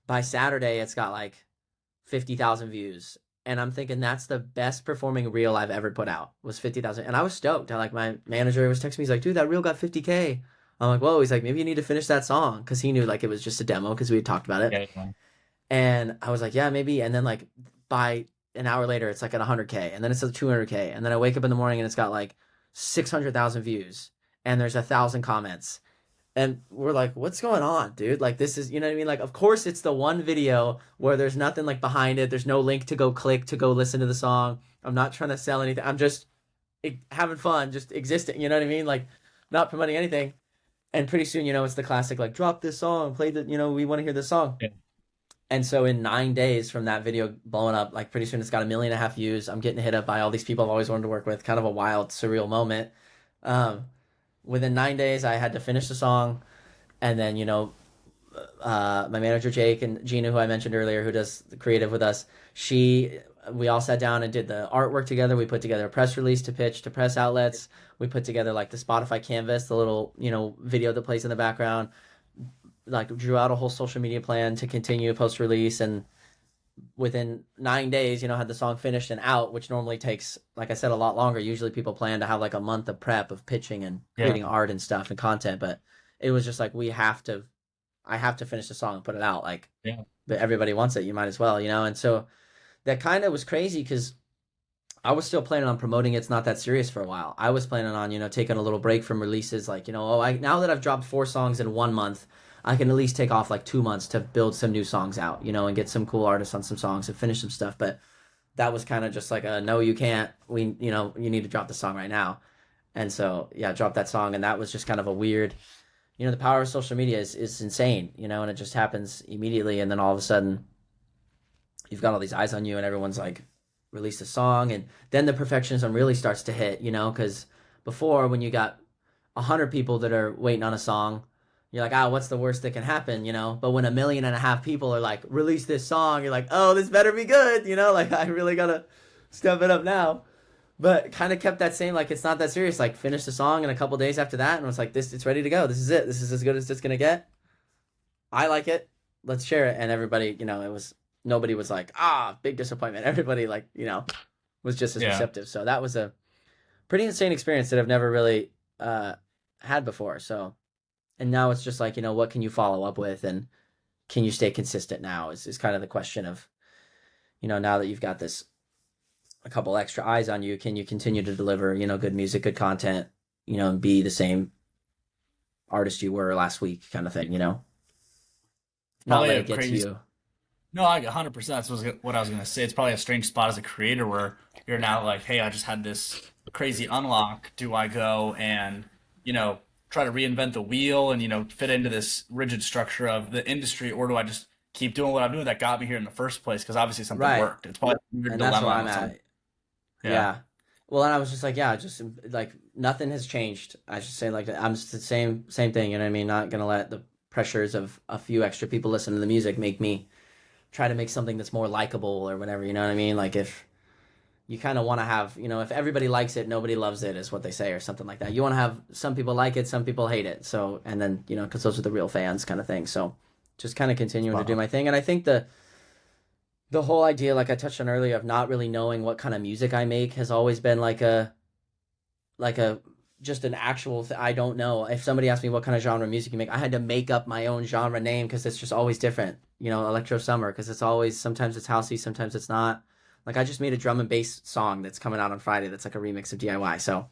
By Saturday, it's got like 50,000 views. And I'm thinking that's the best performing reel I've ever put out was 50,000. And I was stoked. My manager was texting me. He's like, dude, that reel got 50K. I'm like, whoa. He's like, maybe you need to finish that song. Cause he knew like it was just a demo because we had talked about it. Yeah, yeah. And I was like, yeah, maybe. And then like by an hour later, it's like at 100K. And then it's at 200K. And then I wake up in the morning and it's got like 600,000 views. And there's 1,000 comments. And we're like, what's going on, dude? Like, this is, you know what I mean? Like, of course, it's the one video where there's nothing like behind it. There's no link to go click to go listen to the song. I'm not trying to sell anything. I'm just having fun, just existing. You know what I mean? Like, not promoting anything. And pretty soon, it's the classic, like, drop this song, play the, we want to hear this song. Yeah. And so in 9 days from that video blowing up, like, pretty soon it's got 1.5 million views. I'm getting hit up by all these people I've always wanted to work with. Kind of a wild, surreal moment. Within 9 days, I had to finish the song. And then, my manager, Jake, and Gina, who I mentioned earlier, who does the creative with us, we all sat down and did the artwork together. We put together a press release to pitch to press outlets. We put together like the Spotify canvas, the little, video that plays in the background, like drew out a whole social media plan to continue post release. And within 9 days, had the song finished and out, which normally takes, like I said, a lot longer. Usually people plan to have like a month of prep of pitching and creating art and stuff and content, but it was just like I have to finish the song and put it out. Like, Yeah. but everybody wants it, you might as well, And so that kind of was crazy because I was still planning on promoting It's Not That Serious for a while. I was planning on, taking a little break from releases, like, now that I've dropped 4 songs in 1 month, I can at least take off like 2 months to build some new songs out, and get some cool artists on some songs and finish some stuff. But that was kind of just like no, you can't. You need to drop the song right now. And so, yeah, drop that song. And that was just kind of a weird, the power of social media is insane, and it just happens immediately. And then all of a sudden you've got all these eyes on you and everyone's like, release a song. And then the perfectionism really starts to hit, because before when you got 100 people that are waiting on a song, you're like, what's the worst that can happen, But when 1.5 million people are like, release this song, you're like, oh, this better be good, like I really gotta step it up now. But kind of kept that same, like, it's not that serious. Like, finished the song in a couple days after that, and was like, it's ready to go. This is it. This is as good as it's gonna get. I like it. Let's share it. And everybody, nobody was like, big disappointment. Everybody, like, was just as receptive. So that was a pretty insane experience that I've never really had before. So, and now it's just like, what can you follow up with, and can you stay consistent now is kind of the question of, now that you've got a couple extra eyes on you, can you continue to deliver, good music, good content, and be the same artist you were last week kind of thing, not Probably let a it get to crazy. you. No, I 100%. That's what I was gonna say. It's probably a strange spot as a creator where you're now like, hey, I just had this crazy unlock. Do I go and you know try to reinvent the wheel and fit into this rigid structure of the industry, or do I just keep doing what I'm doing that got me here in the first place? Because obviously something Right. worked. It's probably a weird And that's where dilemma I'm with some. at. Yeah. Yeah. Well, and I was just like, yeah, just like nothing has changed. I should say, like, I'm just the same thing. You know what I mean? Not gonna let the pressures of a few extra people listening to the music make me try to make something that's more likable or whatever. You know what I mean? Like, if you kind of want to have, if everybody likes it, nobody loves it, is what they say, or something like that. You want to have some people like it, some people hate it. So, and then because those are the real fans, kind of thing. So, just kind of continuing to Spot do on. my thing, and I think the whole idea, like I touched on earlier, of not really knowing what kind of music I make has always been like a just an actual I don't know. If somebody asked me what kind of genre of music you make, I had to make up my own genre name because it's just always different. Electro summer, because it's always, sometimes it's housey, sometimes it's not. Like, I just made a drum and bass song that's coming out on Friday that's like a remix of DIY. So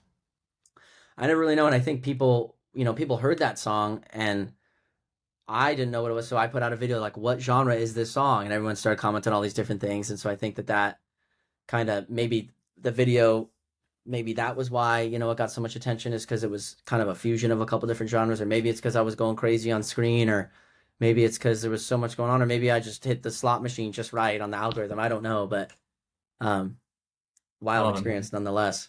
I never really know, and I think people heard that song and I didn't know what it was, so I put out a video like, what genre is this song? And everyone started commenting all these different things, and so I think that kind of, maybe the video, maybe that was why it got so much attention, is because it was kind of a fusion of a couple different genres, or maybe it's because I was going crazy on screen, or maybe it's because there was so much going on, or maybe I just hit the slot machine just right on the algorithm. I don't know, but um, I wild love it, man. experience nonetheless.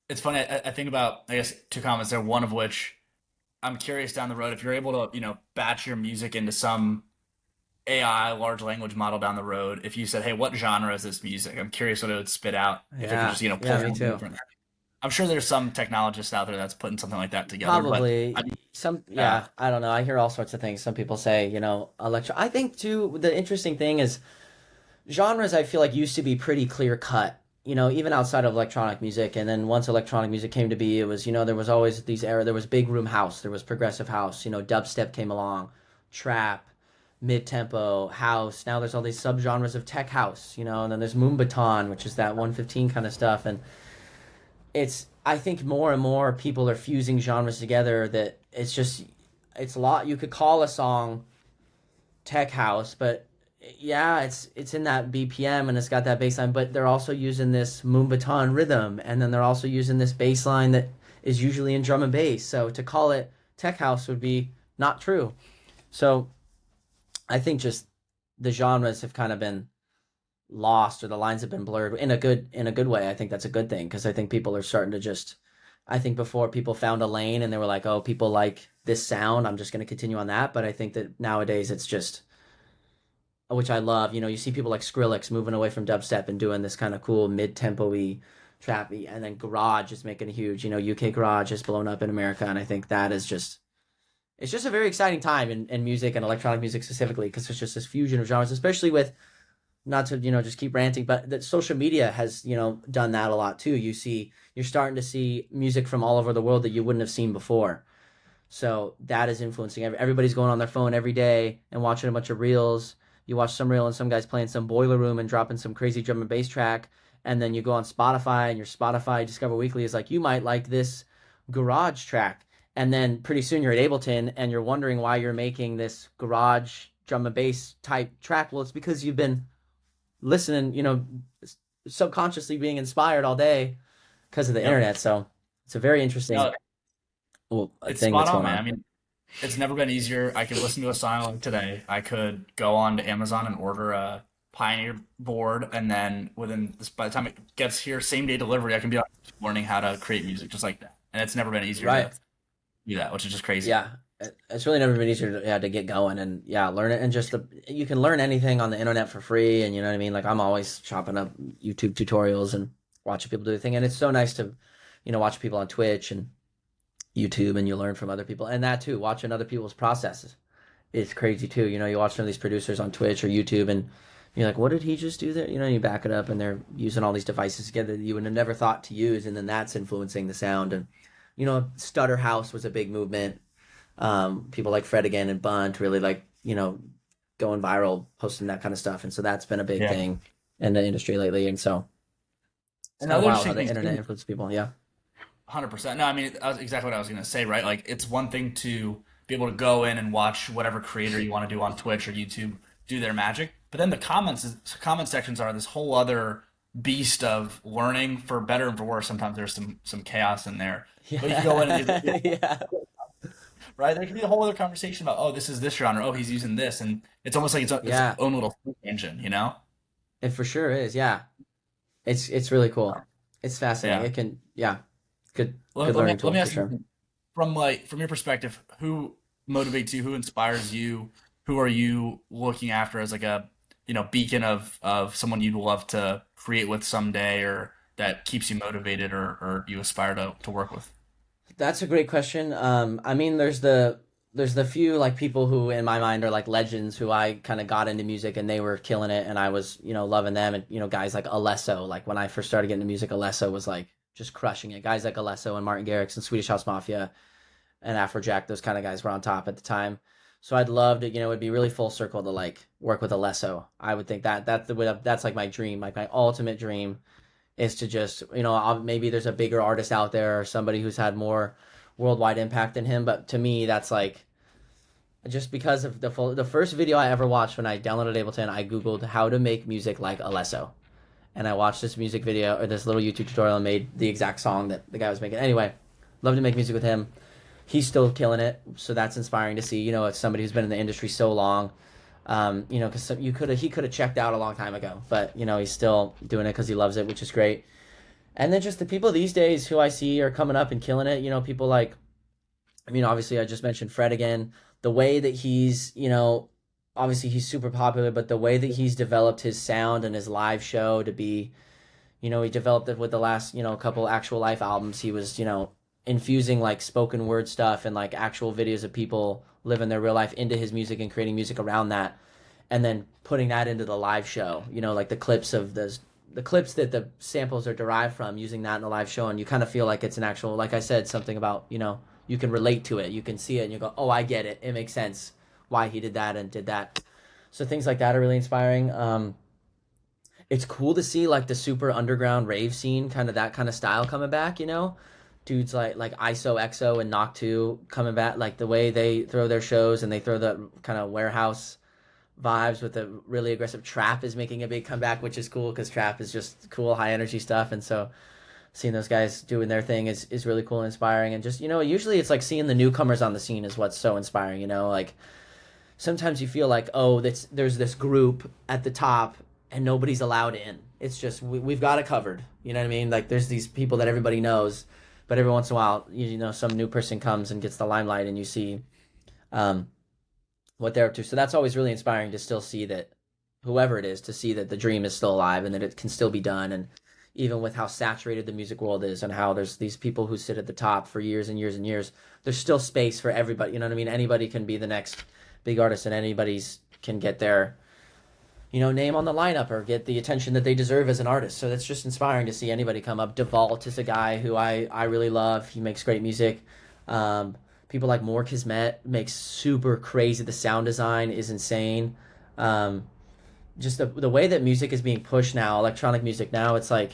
It's funny. I think about, I guess, two comments there. One of which I'm curious down the road if you're able to batch your music into some AI large language model down the road. If you said, "Hey, what genre is this music?" I'm curious what it would spit out if it could Yeah, just yeah, pull me something too. different. I'm sure there's some technologist out there that's putting something like that together, but I Probably mean, some, yeah, yeah, I don't know. I hear all sorts of things. Some people say, electro. I think too, the interesting thing is genres, I feel like, used to be pretty clear cut, even outside of electronic music. And then once electronic music came to be, it was, there was always there was big room house, there was progressive house, dubstep came along, trap, mid tempo, house. Now there's all these subgenres of tech house, and then there's Moonbaton, which is that 115 kind of stuff. And I think more and more people are fusing genres together, that it's a lot. You could call a song tech house, but yeah, it's in that BPM and it's got that bass line, but they're also using this Moonbaton rhythm, and then they're also using this bass line that is usually in drum and bass. So to call it tech house would be not true. So I think just the genres have kind of been lost, or the lines have been blurred in a good way. I think that's a good thing, because I think people are starting to just, I think before, people found a lane and they were like, oh, people like this sound, I'm just going to continue on that. But I think that nowadays it's just, which I love. You see people like Skrillex moving away from dubstep and doing this kind of cool mid-tempo-y, trappy, and then garage is making a huge. UK garage has blown up in America, and I think that is just, it's just a very exciting time in music, and electronic music specifically, because there's just this fusion of genres, especially with, not to just keep ranting, but that social media has done that a lot too. You're starting to see music from all over the world that you wouldn't have seen before. So that is influencing everybody's going on their phone every day and watching a bunch of reels. You watch some reel and some guy's playing some Boiler Room and dropping some crazy drum and bass track, and then you go on Spotify, and your Spotify Discover Weekly is like, you might like this garage track, and then pretty soon you're at Ableton and you're wondering why you're making this garage drum and bass type track. Well, it's because you've been listening, subconsciously being inspired all day because of the yep. internet. So it's a very interesting, No, well, it's thing spot that's on, going man. I on. mean, it's never been easier. I could listen to a song like today. I could go on to Amazon and order a Pioneer board, and then by the time it gets here, same day delivery, I can be learning how to create music just like that. And it's never been easier Right. to do that, which is just crazy. Yeah. It's really never been easier to, yeah, to get going, and yeah, learn it. And just you can learn anything on the internet for free. And you know what I mean? Like, I'm always chopping up YouTube tutorials and watching people do the thing. And it's so nice to, watch people on Twitch and YouTube, and you learn from other people, and that too, watching other people's processes. It's crazy too. You watch some of these producers on Twitch or YouTube, and you're like, what did he just do there? You back it up, and they're using all these devices together that you would have never thought to use, and then that's influencing the sound. And Stutter House was a big movement. People like Fred again and Bunt really, like, going viral, posting that kind of stuff, and so that's been a big Yeah. thing in the industry lately. And so it's kind of Another wild how interesting the thing internet too, influences people. Yeah. 100%. No, I mean, that was exactly what I was going to say, right? Like, it's one thing to be able to go in and watch whatever creator you want to do on Twitch or YouTube do their magic, but then the comment sections are this whole other beast of learning, for better and for worse. Sometimes there's some chaos in there, but you can go in and Yeah, yeah, right? There can be a whole other conversation about, oh, this is this genre, oh, he's using this, and it's almost like its yeah. own little engine, you know? It for sure is. Yeah, it's really cool. It's fascinating. Yeah. It can, yeah, good Let me learning let tool me for ask sure. you from your perspective, who motivates you, who inspires you, who are you looking after as like a beacon of someone you'd love to create with someday, or that keeps you motivated, or you aspire to work with? That's a great question. I mean, there's the few like people who in my mind are like legends who I kind of got into music and they were killing it and I was loving them and guys like Alesso, like when I first started getting into music, Alesso was like just crushing it. Guys like Alesso and Martin Garrix and Swedish House Mafia and Afrojack, those kind of guys were on top at the time. So I'd love to, it'd be really full circle to like work with Alesso. I would think that's like my dream, like my ultimate dream is to just maybe there's a bigger artist out there or somebody who's had more worldwide impact than him, but to me that's like just because of the first video I ever watched when I downloaded Ableton, I googled how to make music like Alesso, and I watched this music video or this little YouTube tutorial and made the exact song that the guy was making. Anyway, love to make music with him. He's still killing it, so that's inspiring to see. It's somebody who's been in the industry so long. Because he could have checked out a long time ago, but he's still doing it because he loves it, which is great. And then just the people these days who I see are coming up and killing it. People like, I mean, obviously I just mentioned Fred again. The way that he's, obviously he's super popular, but the way that he's developed his sound and his live show to be, he developed it with the last, couple actual life albums. He was, infusing like spoken word stuff and like actual videos of people living their real life into his music and creating music around that and then putting that into the live show, like the clips that the samples are derived from, using that in the live show, and you kind of feel like it's an actual, like I said, something about, you can relate to it, you can see it, and you go, oh, I get it, it makes sense why he did that and did that. So things like that are really inspiring. It's cool to see like the super underground rave scene, kind of that kind of style coming back, dudes like ISO XO and Knock 2 coming back, like the way they throw their shows and they throw the kind of warehouse vibes with the really aggressive trap is making a big comeback, which is cool because trap is just cool, high energy stuff. And so seeing those guys doing their thing is really cool and inspiring. And just, usually it's like seeing the newcomers on the scene is what's so inspiring, like sometimes you feel like, oh, there's this group at the top and nobody's allowed in. It's just, we've got it covered. You know what I mean? Like there's these people that everybody knows, but every once in a while, some new person comes and gets the limelight and you see, um, what they're up to. So that's always really inspiring to still see that whoever it is, to see that the dream is still alive and that it can still be done. And even with how saturated the music world is and how there's these people who sit at the top for years and years and years, there's still space for everybody. You know what I mean? Anybody can be the next big artist and anybody's can get their, name on the lineup or get the attention that they deserve as an artist. So that's just inspiring to see anybody come up. Devault is a guy who I really love. He makes great music. People like More Kismet makes super crazy. The sound design is insane. Um, just the way that music is being pushed now, electronic music now, it's like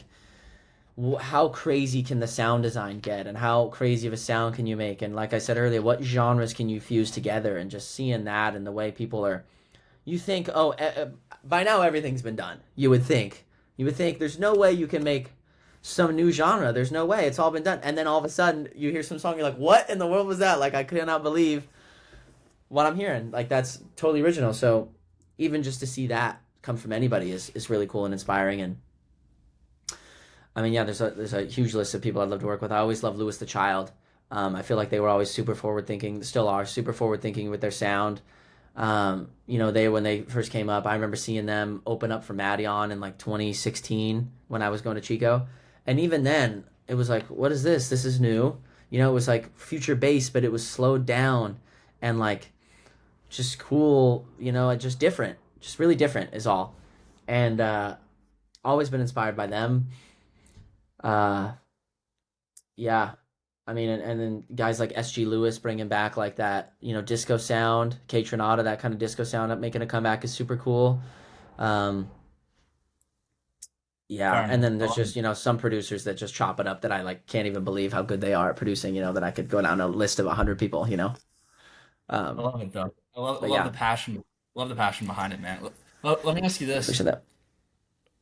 how crazy can the sound design get and how crazy of a sound can you make? And like I said earlier, what genres can you fuse together? And just seeing that and the way people are, you think, oh, by now everything's been done. You would think there's no way you can make some new genre. There's no way. It's all been done. And then all of a sudden you hear some song, you're like, what in the world was that? Like I could not believe what I'm hearing. Like that's totally original. So even just to see that come from anybody is really cool and inspiring. And I mean, yeah, there's a huge list of people I'd love to work with. I always love Louis the Child. I feel like they were always super forward thinking, still are super forward thinking with their sound. They when they first came up, I remember seeing them open up for Madeon in like 2016 when I was going to Chico, and even then it was like, what is this? This is new. It was like future bass, but it was slowed down and like just cool. Just different, just really different is all. And always been inspired by them. Uh, yeah, I mean, and then guys like SG Lewis bringing back like that, disco sound, K Tronada, that kind of disco sound, up making a comeback is super cool. Um, Yeah, Fair and enough. then there's just, some producers that just chop it up that I like can't even believe how good they are at producing, that I could go down a list of 100 people. I Um, love it though. I but love the yeah, passion. Love the passion behind it, man. Let me ask you this: appreciate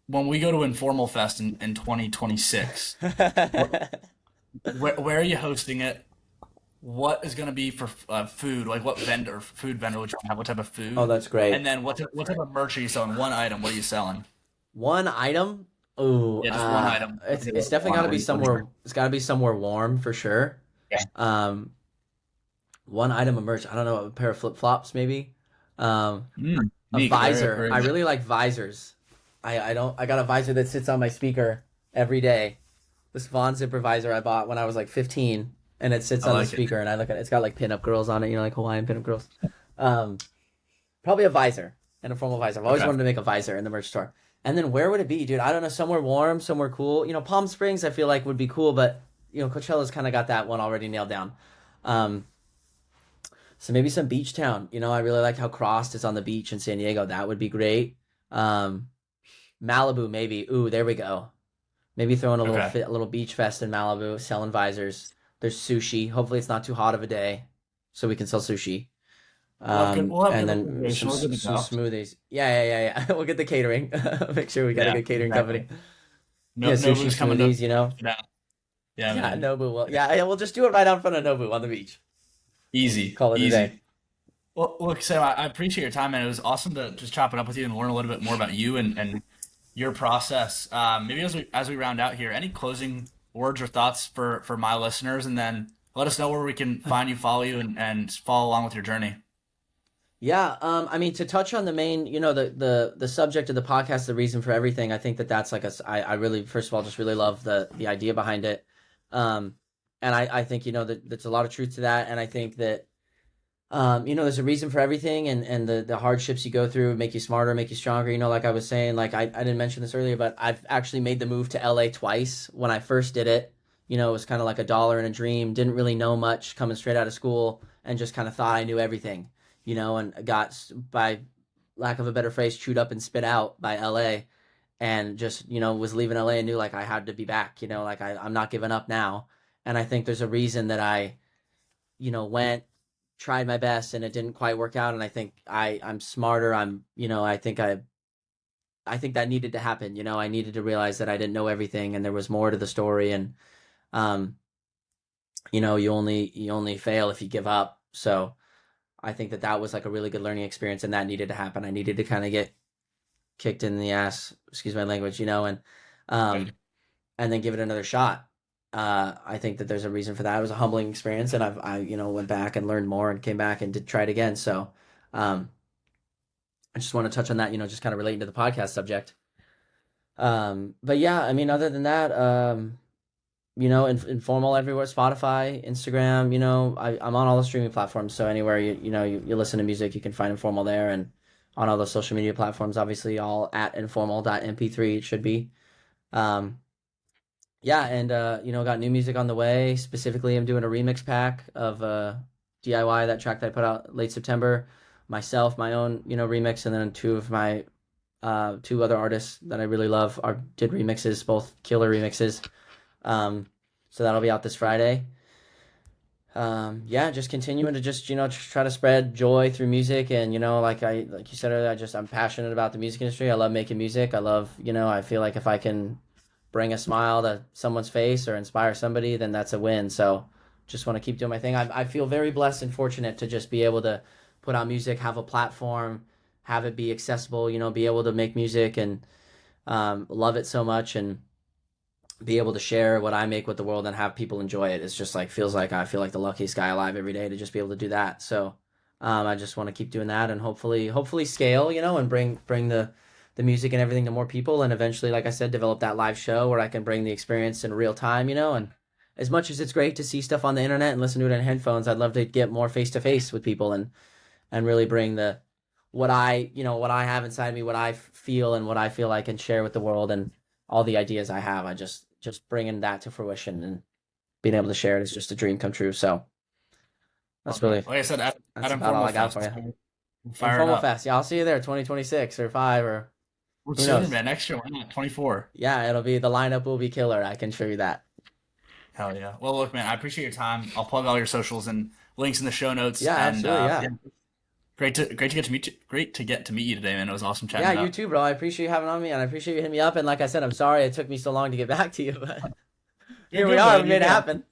when we go to Informal Fest in 2026, that. where are you hosting it? What is going to be for food? Like what food vendor would you have? What type of Oh, food? that's And great. then what type of merch are you selling? One item. What are you selling? One item. Ooh, Yeah, just one item. it's definitely got On to it. be What are you somewhere. It's got to be somewhere warm for sure. yeah. Um, One item of merch. I don't know, a pair of flip flops maybe. Um, a Unique. Very, visor. very I unique. really like visors. I don't. I got a visor that sits on my speaker every day. This Von Zipper visor I bought when I was like 15, and it sits I on the like it. speaker, and I look at it. It's got like pinup girls on it, like Hawaiian pinup girls. Um, Probably a visor and a formal visor. I've always Okay. wanted to make a visor in the merch store. And then where would it be, dude? I don't know. Somewhere warm, somewhere cool. Palm Springs, I feel like would be cool, but Coachella's kind of got that one already nailed down. Um, so maybe some beach town. I really like how Crossed is on the beach in San Diego. That would be great. Um, Malibu, maybe. Ooh, there we go. Maybe throwing a little Okay. fit, a little beach fest in Malibu, selling visors. There's sushi. Hopefully, it's not too hot of a day, so we can sell sushi. We'll have good. We'll have And good then some refrigeration. We're good to some go. smoothies. Yeah. We'll get the catering. Make sure we got a Yeah. good catering Exactly. company. No, Yeah, sushi Nobu's coming to. smoothies. Yeah. Yeah, Yeah, man. Nobu. Well, yeah. We'll just do it right out in front of Nobu on the beach. Easy. Call it a day. Easy. Well, look, Sam, I appreciate your time, and it was awesome to just chop it up with you and learn a little bit more about you and your process. Maybe as we round out here, any closing words or thoughts for my listeners, and then let us know where we can find you, follow you, and follow along with your journey. Yeah. I mean, to touch on the main, the subject of the podcast, the reason for everything. I think that's like I really, first of all, just really love the idea behind it. Um, and I think that there's a lot of truth to that, and I think that there's a reason for everything, and the hardships you go through make you smarter, make you stronger. Like I was saying, like I didn't mention this earlier, but I've actually made the move to LA twice. When I first did it, it was kind of like a dollar and a dream. Didn't really know much coming straight out of school, and just kind of thought I knew everything, and got, by lack of a better phrase, chewed up and spit out by LA, and just was leaving LA and knew like I had to be back. Like I'm not giving up now, and I think there's a reason that I went, tried my best, and it didn't quite work out. And I think I'm smarter. I think that needed to happen. I needed to realize that I didn't know everything, and there was more to the story. And um, you only fail if you give up. So I think that was like a really good learning experience, and that needed to happen. I needed to kind of get kicked in the ass, excuse my language, um, and then give it another shot. I think that there's a reason for that. It was a humbling experience, and I went back and learned more and came back and did try it again. So, um, I just want to touch on that, just kind of relating to the podcast subject. But yeah, I mean, other than that, informal everywhere, Spotify, Instagram, I'm on all the streaming platforms. So anywhere you listen to music, you can find informal there, and on all the social media platforms, obviously all at informal.mp3 it should be. Um, Yeah, and got new music on the way. Specifically, I'm doing a remix pack of DIY, that track that I put out late September. Myself, my own, remix, and then two other artists that I really love did remixes, both killer remixes. Um, so that'll be out this Friday. Yeah, just continuing to just try to spread joy through music, and like you said earlier, I'm passionate about the music industry. I love making music. I feel like if I can bring a smile to someone's face or inspire somebody, then that's a win. So just want to keep doing my thing. I feel very blessed and fortunate to just be able to put out music, have a platform, have it be accessible, be able to make music, and love it so much, and be able to share what I make with the world and have people enjoy it. It's just like, feels like I feel like the luckiest guy alive every day to just be able to do that. So I just want to keep doing that, and hopefully scale, and bring the music and everything to more people, and eventually, like I said, develop that live show where I can bring the experience in real time, and as much as it's great to see stuff on the internet and listen to it in headphones, I'd love to get more face to face with people, and really bring what I have inside me, what I feel, and what I feel I can share with the world, and all the ideas I have. I just bringing that to fruition and being able to share it is just a dream come true. So that's Love it. really Like I said, at that's about all Informal I got for Fest, you. we'll fire it Informal up. Fest. Yeah, I'll see you there 2026 or 5 or We're Who sooner, knows? man. Next year, why not? 24. Yeah, it'll be the lineup will be killer. I can show you that. Hell yeah. Well, look, man, I appreciate your time. I'll plug all your socials and links in the show notes. Yeah, And absolutely. yeah, Yeah. great to get to meet you. Great to get to meet you today, man. It was awesome chatting Yeah, it you up. too, bro. I appreciate you having on me, and I appreciate you hitting me up. And like I said, I'm sorry it took me so long to get back to you, but You're here we good, are. man. We You're made it good. happen.